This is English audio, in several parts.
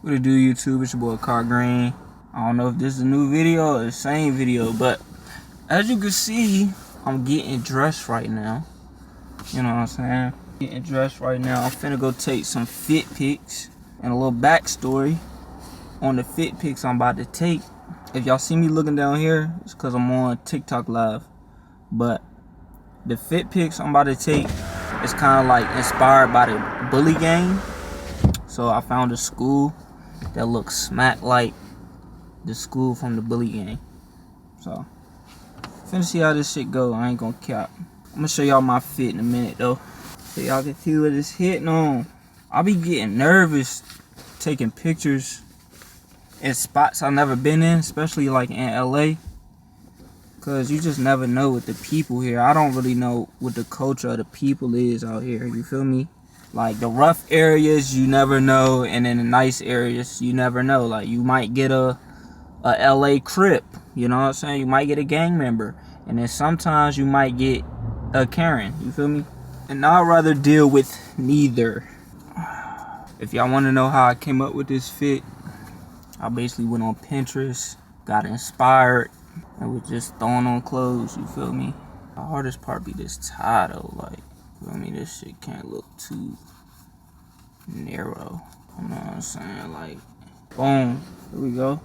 What it do, YouTube? It's your boy Akar Green. I don't know if this is a new video or the same video, but as you can see, I'm getting dressed right now. You know what I'm saying? Getting dressed right now. I'm finna go take some fit pics and a little backstory on the fit pics I'm about to take. If y'all see me looking down here, it's because I'm on TikTok live. But the fit pics I'm about to take is kind of like inspired by the bully gang. So I found a school that looks smack like the school from the bully gang. So finna see how this shit go. I ain't gonna cap. I'm gonna show y'all my fit in a minute though, so y'all can see what it's hitting on. I be getting nervous taking pictures in spots I've never been in, especially like in LA, cause you just never know with the people here. I don't really know what the culture of the people is out here, you feel me? Like the rough areas you never know, and then the nice areas you never know. Like you might get a LA Crip, you know what I'm saying? You might get a gang member, and then sometimes you might get a Karen, you feel me? And I'd rather deal with neither. If y'all want to know how I came up with this fit, I basically went on Pinterest, got inspired, and was just throwing on clothes, you feel me? The hardest part be this tie though, like, you feel me? This shit can't look too narrow, you know what I'm saying? Like, boom, here we go,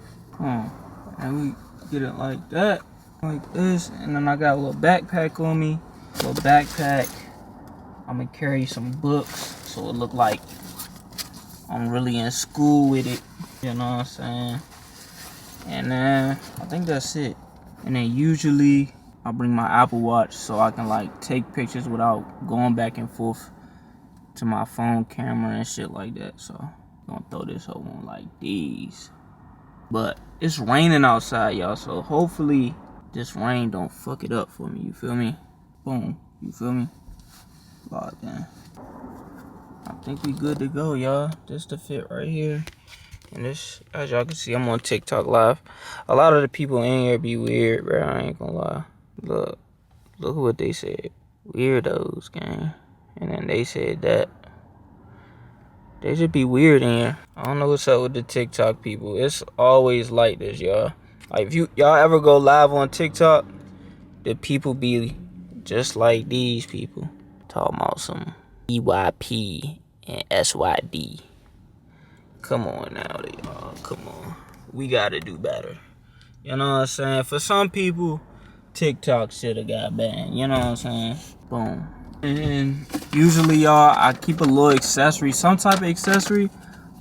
and we get it like that, like this, and then I got a little backpack on me, little backpack. I'm gonna carry some books, so it look like I'm really in school with it, you know what I'm saying? And then I think that's it. And then usually I bring my Apple Watch so I can like take pictures without going back and forth to my phone camera and shit like that. So I'm gonna throw this over on like these. But it's raining outside, y'all, so hopefully this rain don't fuck it up for me, you feel me? Boom, you feel me? Locked in. I think we good to go, y'all. This the fit right here. And this, as y'all can see, I'm on TikTok live. A lot of the people in here be weird, bro. I ain't gonna lie. Look what they said. Weirdos, gang. And then they said that they should be weird in here. I don't know what's up with the TikTok people. It's always like this, y'all. Like if y'all ever go live on TikTok, the people be just like these people. Talking about some EYP and SYD. Come on now, y'all. Come on. We gotta do better. You know what I'm saying? For some people, TikTok shoulda got banned. You know what I'm saying? Boom. And usually, y'all, I keep a little accessory, some type of accessory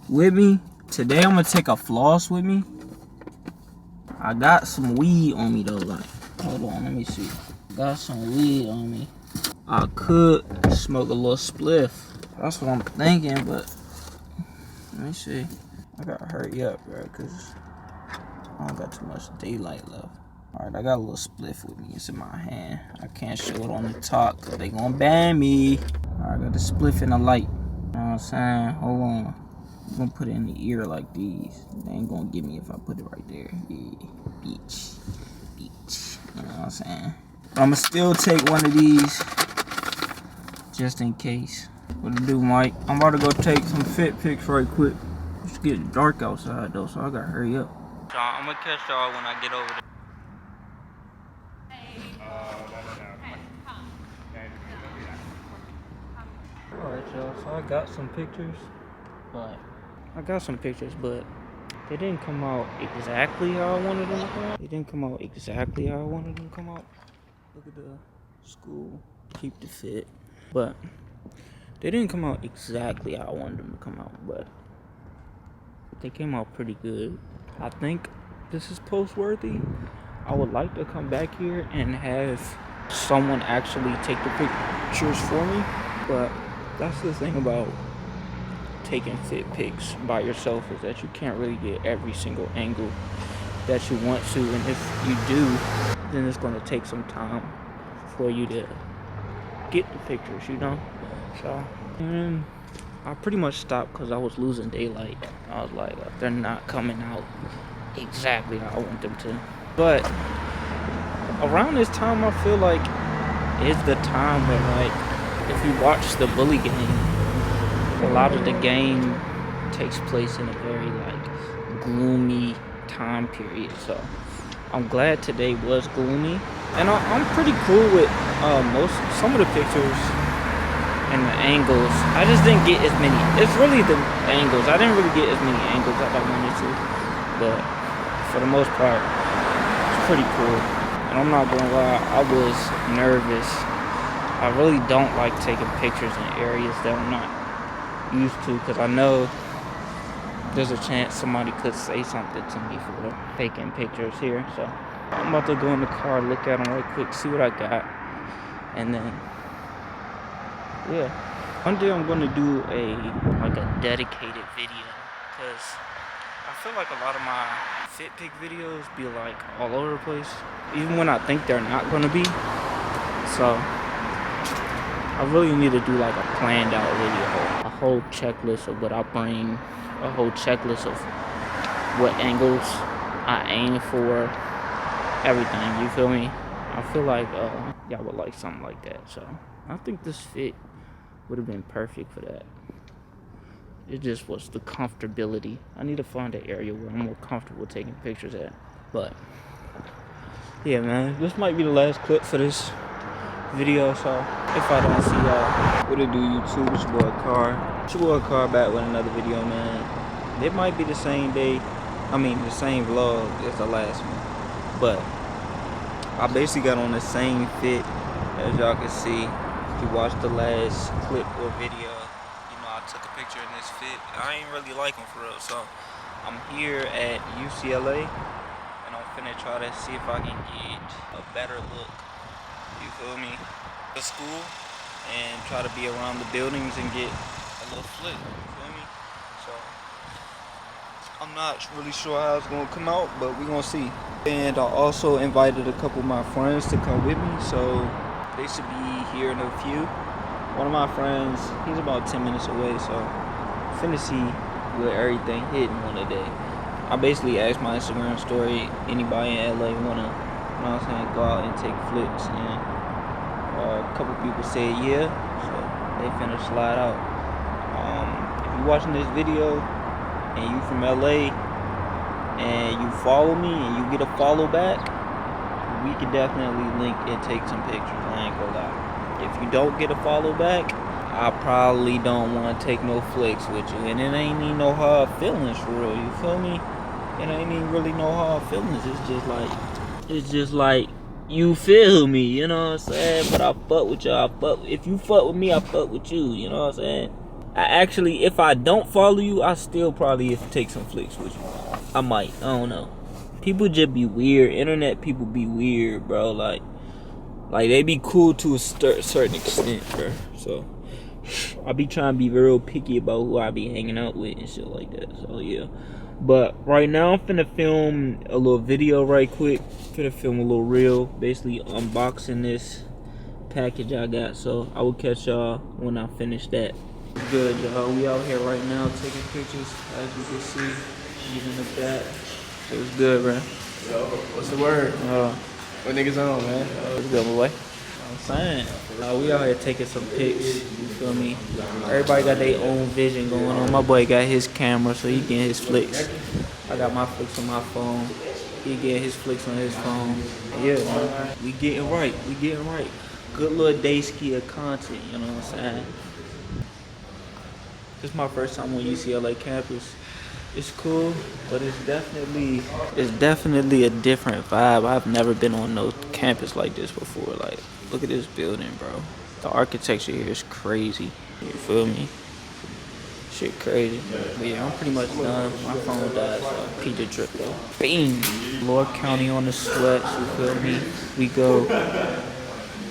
with me. Today, I'm gonna take a floss with me. I got some weed on me, though. Like, hold on, let me see. Got some weed on me. I could smoke a little spliff. That's what I'm thinking, but let me see. I gotta hurry up, bro, because I don't got too much daylight left. Alright, I got a little spliff with me. It's in my hand. I can't show it on the top because they gonna ban me. Alright, I got the spliff in the light. You know what I'm saying? Hold on. I'm gonna put it in the ear like these. They ain't gonna get me if I put it right there. Yeah, beach. You know what I'm saying? But I'm gonna still take one of these just in case. What to do, Mike? I'm about to go take some fit pics right quick. It's getting dark outside though, so I gotta hurry up. I'm gonna catch y'all when I get over there. Alright, y'all, so I got some pictures, but they didn't come out exactly how I wanted them to come out. Look at the school, keep the fit, but they didn't come out exactly how I wanted them to come out, but they came out pretty good. I think this is post-worthy. I would like to come back here and have someone actually take the pictures for me, but that's the thing about taking fit pics by yourself, is that you can't really get every single angle that you want to, and if you do, then it's going to take some time for you to get the pictures, you know? So, and I pretty much stopped because I was losing daylight. I was like, they're not coming out exactly how I want them to. But around this time, I feel like it's the time where, like, if you watch the bully game, a lot of the game takes place in a very like gloomy time period. So I'm glad today was gloomy, and I'm pretty cool with some of the pictures and the angles. I just didn't get as many. It's really the angles. I didn't really get as many angles as I wanted to, but for the most part, it's pretty cool. And I'm not gonna lie, I was nervous. I really don't like taking pictures in areas that I'm not used to, because I know there's a chance somebody could say something to me for taking pictures here. So I'm about to go in the car, look at them real quick, see what I got, and then yeah, one day I'm gonna do a dedicated video, because I feel like a lot of my fit pic videos be like all over the place, even when I think they're not gonna be. So I really need to do like a planned out video, a whole checklist of what I bring, a whole checklist of what angles I aim for, everything, you feel me? I feel like y'all would like something like that. So I think this fit would have been perfect for that. It just was the comfortability. I need to find an area where I'm more comfortable taking pictures at. But yeah, man, this might be the last clip for this video. So if I don't see y'all, what it do, YouTube? It's your boy Akar. It's your boy Akar back with another video, man. It might be the same day, the same vlog as the last one, but I basically got on the same fit as y'all can see. If you watched the last clip or video, you know I took a picture in this fit. I ain't really like them for real, so I'm here at UCLA, and I'm finna try to see if I can get a better look, you feel me, to school, and try to be around the buildings and get a little flick, you feel me? So I'm not really sure how it's gonna come out, but we're gonna see. And I also invited a couple of my friends to come with me, so they should be here in a few. One of my friends, he's about 10 minutes away, so I'm finna see where everything hidden on the day. I basically asked my Instagram story, anybody in LA wanna, you know what I'm saying, go out and take flips, and a couple people said yeah, so they finna slide out. If you're watching this video and you from LA and you follow me and you get a follow back, we can definitely link and take some pictures. I ain't gonna lie. If you don't get a follow back, I probably don't want to take no flicks with you, and it ain't even no hard feelings for real, you feel me? It ain't even really no hard feelings. It's just like you feel me, you know what I'm saying? But I fuck with y'all. If you fuck with me, I fuck with you, you know what I'm saying? I actually, if I don't follow you, I still probably take some flicks with you. I might, I don't know. People just be weird. Internet people be weird, bro. Like they be cool to a certain extent, bro. So I be trying to be real picky about who I be hanging out with and shit like that. So yeah. But right now I'm finna film a little video right quick. Finna film a little reel, basically unboxing this package I got. So I will catch y'all when I finish that. Good, y'all. We out here right now taking pictures, as you can see. Even the back. It was good, bro. Yo, what's the word? What niggas on, man? What's good, my boy? I'm saying, we out here taking some pics, you feel me? Everybody got their own vision going on. My boy got his camera, so he getting his flicks. I got my flicks on my phone. He getting his flicks on his phone. Yeah, man. We getting right. Good little day ski of content, you know what I'm saying? This is my first time on UCLA campus. It's cool, but it's definitely a different vibe. I've never been on no campus like this before. Like, look at this building, bro. The architecture here is crazy. You feel me? Shit crazy. But yeah, I'm pretty much done. My phone died, so P the drip though. Bing! Lord County on the sweats, you feel me? We go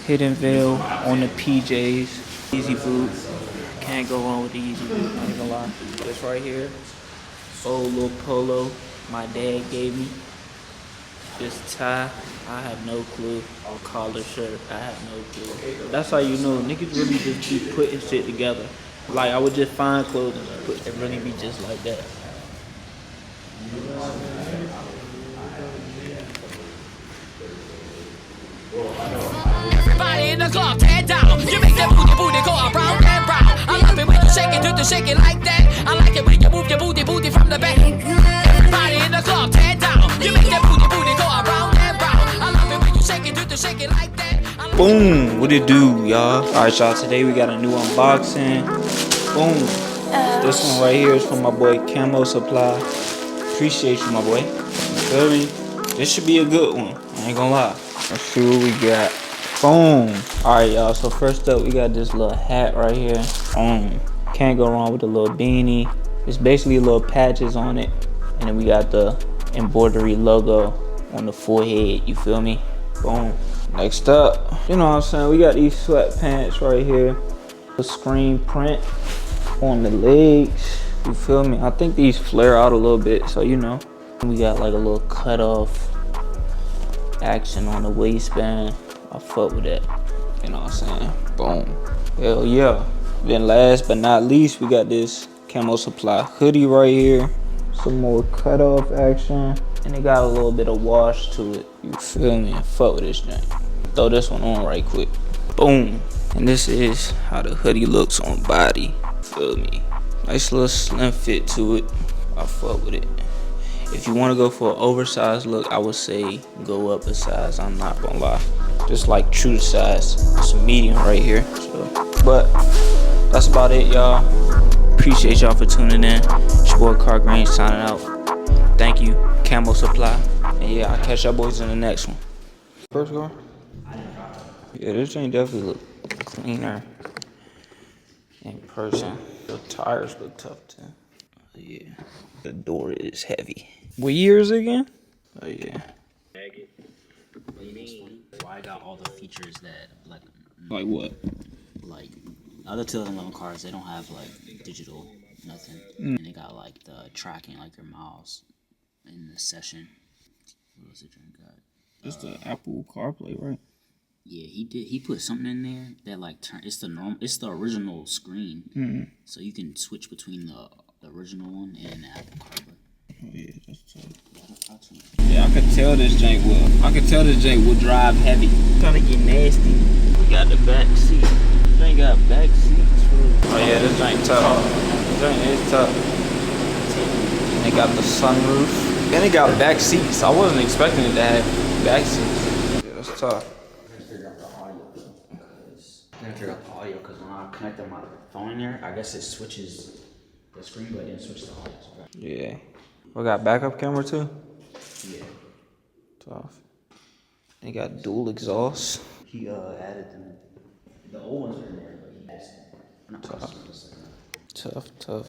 Hidden Veil on the PJs. Easy boot. Can't go wrong with the easy boot, I ain't gonna lie. This right here. Old little polo my dad gave me. This tie, I have no clue. Collar shirt, I have no clue. That's how you know niggas really just be putting shit together. Like I would just find clothes and put it really be just like that. Everybody in the club, tear down. You make that booty go around and round. I love it when you shake it, shake it like that. I like it when you move your booty from the back. Everybody in the club, head down. You make that booty go around and round. I love it when you shake it like that. Boom, what it do, y'all? Alright, y'all, today we got a new unboxing. Boom. This one right here is from my boy Camo Supply. Appreciate you, my boy. You feel me? This should be a good one. I ain't gonna lie. Let's see what we got. Boom. Alright, y'all, so first up we got this little hat right here. Boom. Can't go wrong with the little beanie. It's basically little patches on it. And then we got the embroidery logo on the forehead, you feel me? Boom. Next up, you know what I'm saying, we got these sweatpants right here. The screen print on the legs, you feel me? I think these flare out a little bit, so you know. We got like a little cut off action on the waistband. I fuck with that, you know what I'm saying? Boom. Hell yeah. Then last but not least, we got this Camo Supply hoodie right here. Some more cut off action. And it got a little bit of wash to it. You feel me? Fuck with this thing. Throw this one on right quick. Boom. And this is how the hoodie looks on body. Feel me? Nice little slim fit to it. I fuck with it. If you want to go for an oversized look, I would say go up a size. I'm not gonna lie. Just like true to size. It's a medium right here. So, but that's about it, y'all. Appreciate y'all for tuning in. It's your boy Akar Green signing out. Thank you, Camo Supply. And yeah, I'll catch y'all boys in the next one. First car? Yeah, this thing definitely look cleaner in person. The tires look tough too. Yeah, the door is heavy. What years again? Oh yeah. What you mean? Why I got all the features that like what? like other 2011 cars, they don't have like digital nothing, and they got like the tracking, like your miles in the session. What else did you got? It's the Apple CarPlay, right? Yeah, he did. He put something in there that like it's the original screen, so you can switch between the original one and the Apple CarPlay. Oh yeah, that's tough. Yeah, I could tell this jank will drive heavy. Trying to get nasty. We got the back seat. This thing got back seats. Oh yeah, this jank tough. This jank is tough. And they got the sunroof. And it got back seats. I wasn't expecting it to have back seats. Yeah, that's tough. I gotta figure out the audio because when I connect my phone in there, I guess it switches the screen, but it didn't switch the audio. Yeah. We got backup camera too? Yeah. Tough. They got dual exhaust. He added them. The old ones are in there, but he added them. Tough. Tough.